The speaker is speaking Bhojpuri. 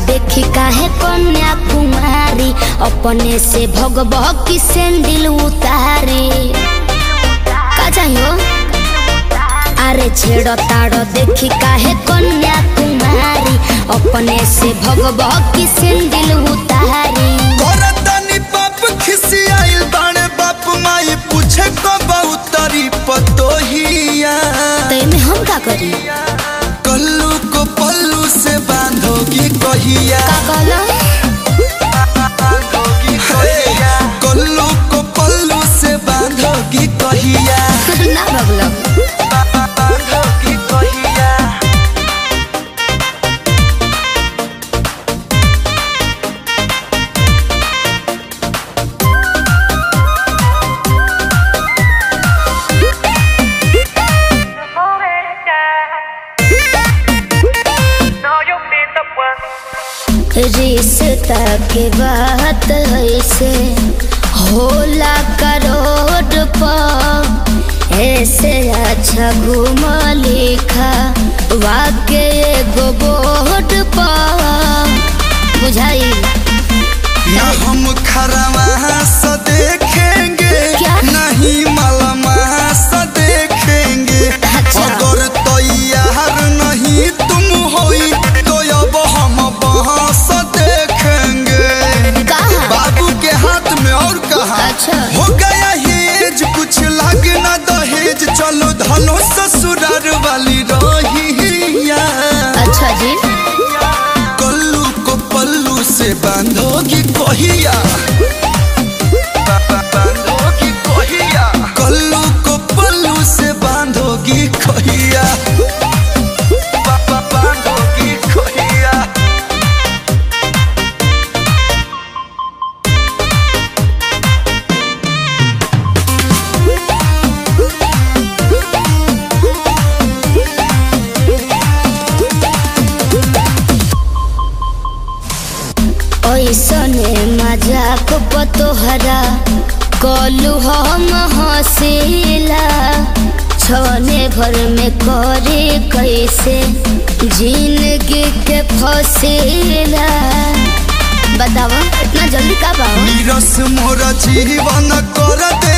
देखी काहे कन्या कुमारी अपने से भगभग की सैंडल उतारी का चाहिए। अरे छेड़ ताड़ देखी काहे कन्या कुमारी अपने से भगभग की सैंडल उतारी। करतनी बाप खिसियाइल बाणे बाप माई पूछे कब उतरी पतोहिया ते में हम का करी। कल्लू को पल्लू से बांधोगी कहिया। का कहला कल्लू को पल्लू से बांधोगी कहिया। ना बगला बांधोगी कहिया। रिश्ता के बात ऐसे होला करोड़ पर ऐसे अच्छा घूम लिखा वाके एगो बोर्ड पर बुझाई। ना हम खरवा से देखेंगे नहीं मलमा से देखेंगे। अच्छा। अगर तैयार नहीं तुम होई तो अब हम बहस देखेंगे। कहाँ? बाबू के हाथ में और कहाँ। अच्छा। हो गया हेज कुछ लाग ना दहेज चलो धनो ससुरार वाली रहिया। अच्छा जी। कल्लू को पल्लू से बांधोगी कहिया। बांधोगी कहिया। कल्लू को पल्लू से बांधोगी कहिया। बांधोगी कहिया। ऐसने मजाक पतोहरा कलू हम हसीला छने भर में करे कैसे जिंदगी के फसीला। बतावा इतना जल्दी का बाबा। नीरस मोर जीवन कर दे